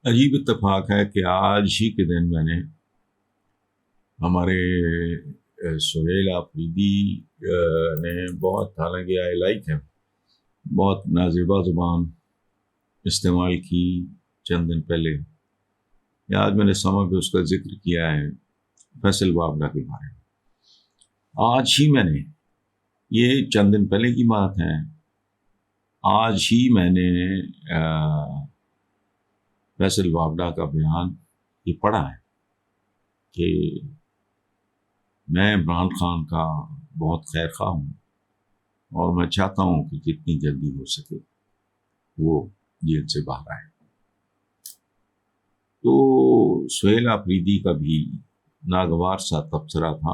عجیب اتفاق ہے کہ آج ہی کے دن میں نے ہمارے سہیل آفریدی نے بہت، حالانکہ آئی لائک ہے، بہت نازیبا زبان استعمال کی چند دن پہلے، یا آج میں نے سما پہ اس کا ذکر کیا ہے فیصل وابڈا کے بارے میں۔ آج ہی میں نے، یہ چند دن پہلے کی بات ہے، آج ہی میں نے فیصل وابڈا کا بیان یہ پڑھا ہے کہ میں عمران خان کا بہت خیر خواہ ہوں اور میں چاہتا ہوں کہ جتنی جلدی ہو سکے وہ جیل سے باہر آئے۔ تو سہیل آفریدی کا بھی ناگوار سا تبصرہ تھا،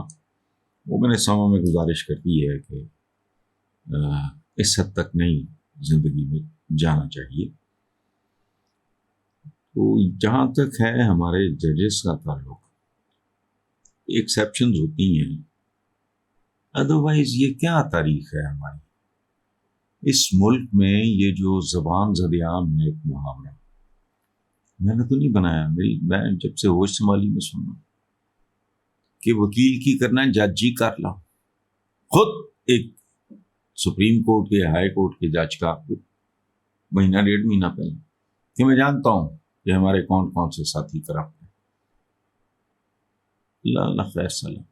وہ میں نے سما میں گزارش کر دی ہے کہ اس حد تک نہیں زندگی میں جانا چاہیے۔ تو جہاں تک ہے ہمارے ججز کا تعلق، ایکسیپشنز ہوتی ہیں، ادروائز یہ کیا تاریخ ہے ہماری اس ملک میں؟ یہ جو زبان زدیان ہے ایک محاورہ، میں نے تو نہیں بنایا، میں جب سے ہوش سنبھالی میں سننا کہ وکیل کی کرنا جج جی کر لا۔ خود ایک سپریم کورٹ کے، ہائی کورٹ کے جج کا مہینہ ڈیڑھ مہینہ پہلے کہ میں جانتا ہوں کہ ہمارے کون کون سے ساتھی کرپٹ ہیں، اللہ خیر سلام۔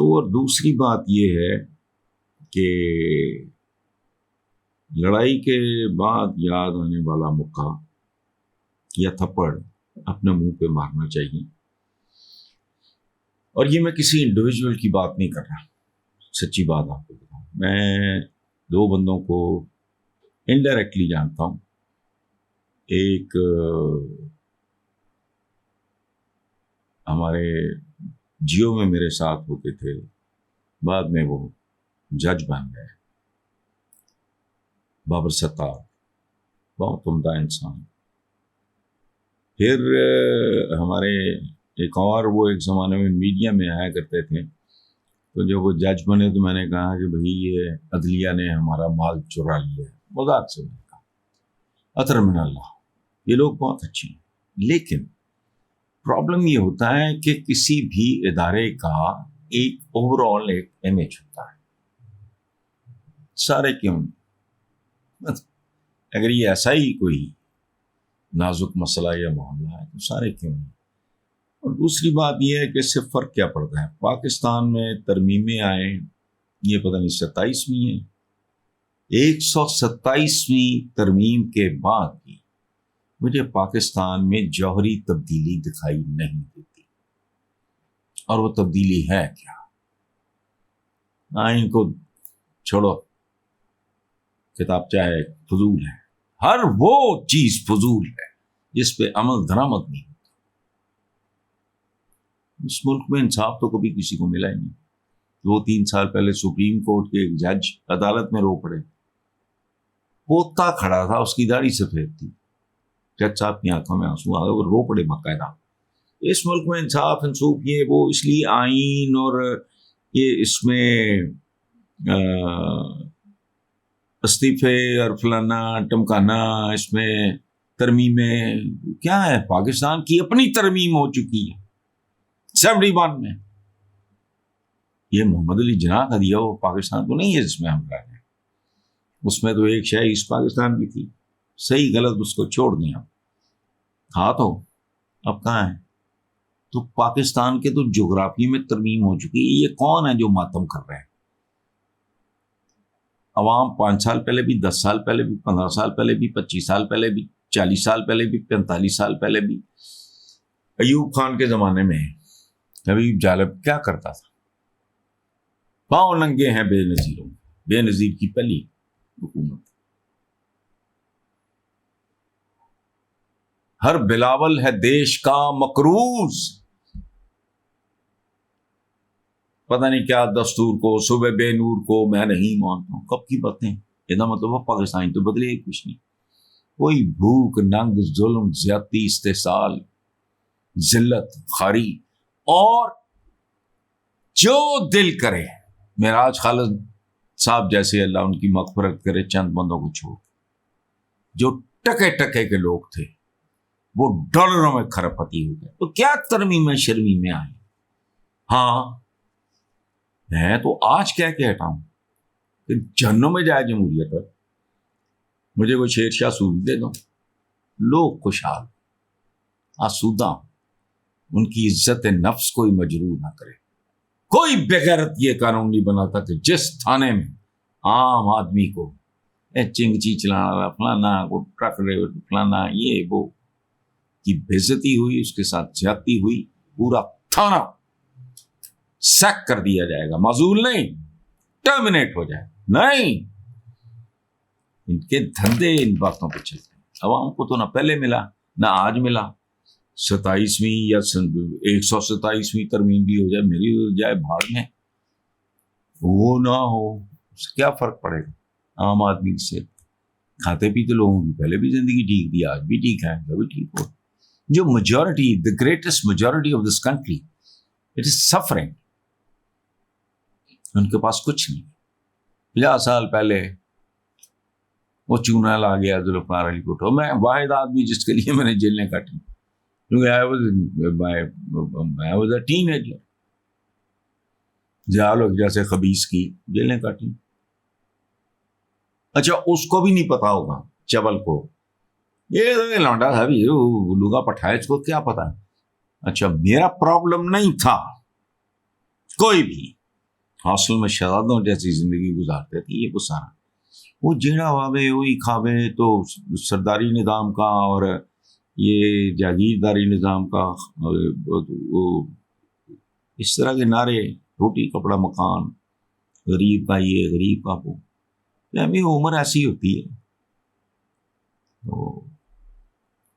اور دوسری بات یہ ہے کہ لڑائی کے بعد یاد آنے والا مکہ یا تھپڑ اپنے منہ پہ مارنا چاہیے۔ اور یہ میں کسی انڈیویجول کی بات نہیں کر رہا، سچی بات آپ کو بتاؤں، میں دو بندوں کو انڈائریکٹلی جانتا ہوں۔ ایک ہمارے جیو میں میرے ساتھ ہوتے تھے، بعد میں وہ جج بن گئے، بابر ستار، بہت عمدہ انسان۔ پھر ہمارے ایک اور، وہ ایک زمانے میں میڈیا میں آیا کرتے تھے، تو جب وہ جج بنے تو میں نے کہا کہ بھئی یہ عدلیہ نے ہمارا مال چرا لیا ہے، مذاق سے میں نے کہا، اطر من اللہ، یہ لوگ بہت اچھے ہیں۔ لیکن پرابلم یہ ہوتا ہے کہ کسی بھی ادارے کا ایک اوور آل ایک امیج ہوتا ہے، سارے کیوں نہیں؟ اگر یہ ایسا ہی کوئی نازک مسئلہ یا معاملہ ہے تو سارے کیوں نہیں؟ اور دوسری بات یہ ہے کہ اس سے فرق کیا پڑتا ہے؟ پاکستان میں ترمیمیں آئیں، یہ پتہ نہیں 27ویں ہے، 127ویں ترمیم کے بعد بھی مجھے پاکستان میں جوہری تبدیلی دکھائی نہیں دیتی۔ اور وہ تبدیلی ہے کیا؟ آئین کو چھوڑو، کتاب چاہے فضول ہے، ہر وہ چیز فضول ہے جس پہ عمل درآمد نہیں ہوتا۔ اس ملک میں انصاف تو کبھی کسی کو ملا ہی نہیں۔ 2-3 سال پہلے سپریم کورٹ کے ایک جج عدالت میں رو پڑے، پوتا کھڑا تھا، اس کی داڑھی سفید تھی، جج صاحب کی آنکھوں میں آنسو آ گئے، وہ رو پڑے باقاعدہ۔ اس ملک میں انصاف انصوف یہ وہ، اس لیے آئین اور یہ اس میں استعفے اور فلانا ٹمکانا، اس میں ترمیمیں کیا ہے؟ پاکستان کی اپنی ترمیم ہو چکی ہے 71 میں، یہ محمد علی جناح کا دیا وہ پاکستان کو نہیں ہے جس میں ہم رہ رہے ہیں۔ اس میں تو ایک شے ایسٹ پاکستان کی تھی، صحیح غلط اس کو چھوڑ دیا، تھا تو اب کہاں ہے؟ تو پاکستان کے تو جغرافی میں ترمیم ہو چکی ہے۔ یہ کون ہے جو ماتم کر رہے ہیں؟ عوام 5 سال پہلے بھی، 10 سال پہلے بھی، 15 سال پہلے بھی، 25 سال پہلے بھی، 40 سال پہلے بھی، 45 سال پہلے بھی، ایوب خان کے زمانے میں حبیب جالب کیا کرتا تھا؟ پاؤں ننگے ہیں بے نظیروں، بے نظیر کی پہلی حکومت، ہر بلاول ہے دیش کا مقروض، پتہ نہیں کیا دستور کو، صبح بے نور کو میں نہیں مانتا ہوں، کب کی باتیں؟ یہ مطلب پاکستان تو بدلے ہی کچھ نہیں، کوئی بھوک ننگ ظلم زیادتی استحصال ذلت خاری، اور جو دل کرے معراج خالد صاحب جیسے، اللہ ان کی مغفرت کرے، چند بندوں کو چھوڑ، جو ٹکے ٹکے کے لوگ تھے، وہ ڈالروں میں کھرپتی ہو گئے. تو کیا ترمیم شرمی میں آئے؟ ہاں میں تو آج کہہ کے ہٹا ہوں کہ جہنم میں جائے جمہوریت پر. مجھے وہ شیر شاہ سوری دے دو، لوگ خوشحال آسودہ، ان کی عزت نفس کوئی مجروح نہ کرے. کوئی بغیرت یہ قانون نہیں بناتا کہ جس تھانے میں عام آدمی کو چنگچی چلانا، فلانا کو ٹرک ڈرائیور فلانا یہ وہ کی بےعزتی ہوئی، اس کے ساتھ زیادتی ہوئی، پورا تھانہ سیک کر دیا جائے گا. معزول نہیں، ٹرمینیٹ ہو جائے. نہیں، ان کے دھندے ان باتوں پہ چلتے ہیں. عوام کو تو نہ پہلے ملا نہ آج ملا. 27ویں یا 127ویں ترمیم بھی ہو جائے، میری ہو جائے بھاڑ میں، وہ نہ ہو، اس سے کیا فرق پڑے گا عام آدمی سے؟ کھاتے پیتے لوگوں کی پہلے بھی زندگی ٹھیک تھی، آج بھی ٹھیک ہے، کبھی ٹھیک ہو. جو majority, the greatest majority of this country, it is suffering. ان کے پاس کچھ نہیں. 50 سال پہلے وہ چونا لا گیا ذوالفقار علی بھٹو. میں واحد آدمی جس کے لیے میں نے جیلیں کاٹی، کیونکہ I was a teenager. جالو جیسے خبیث کی جیلیں کاٹی. اچھا اس کو بھی نہیں پتا ہوگا چول کو، یہ لانڈا تھا بھی لوگا پٹھایا، اس کو کیا پتا. اچھا میرا پرابلم نہیں تھا، کوئی بھی ہاسٹل میں شہزادوں جیسی زندگی گزارتے تھے. یہ وہ سارا وہ جیڑا واوے وہی کھاوے، تو سرداری نظام کا اور یہ جاگیرداری نظام کا وہ اس طرح کے نعرے، روٹی کپڑا مکان، غریب کا یہ غریب کا وہ. عمر ایسی ہوتی ہے تو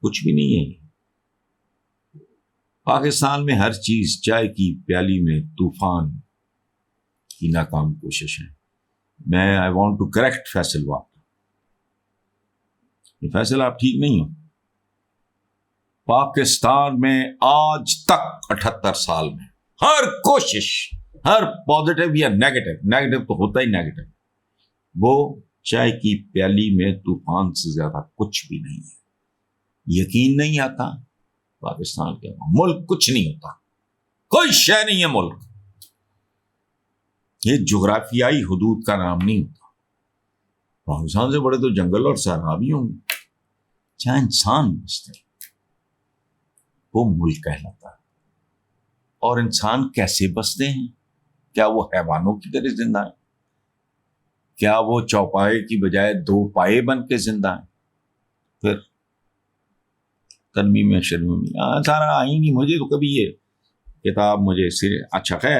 کچھ بھی نہیں ہے. پاکستان میں ہر چیز چائے کی پیالی میں طوفان کی ناکام کوشش ہے. میں I want to correct Faisal واقع. یہ فیصل آپ ٹھیک نہیں ہو. پاکستان میں آج تک 78 سال میں ہر کوشش، ہر پازیٹیو یا نیگیٹو تو ہوتا ہی نیگیٹو، وہ چائے کی پیالی میں طوفان سے زیادہ کچھ بھی نہیں ہے. یقین نہیں آتا پاکستان کے ملک کچھ نہیں ہوتا، کوئی شے نہیں ہے ملک. یہ جغرافیائی حدود کا نام نہیں ہوتا. پاکستان سے بڑے تو جنگل اور صحرا بھی ہوں گے. جہاں انسان بستے ہیں وہ ملک کہلاتا ہے. اور انسان کیسے بستے ہیں؟ کیا وہ حیوانوں کی طرح زندہ ہیں؟ کیا وہ چوپائے کی بجائے 2 پائے بن کے زندہ ہیں؟ پھر ترمیم شرمی سارا آئی نہیں. مجھے تو کبھی یہ کتاب مجھے سے اچھا خیر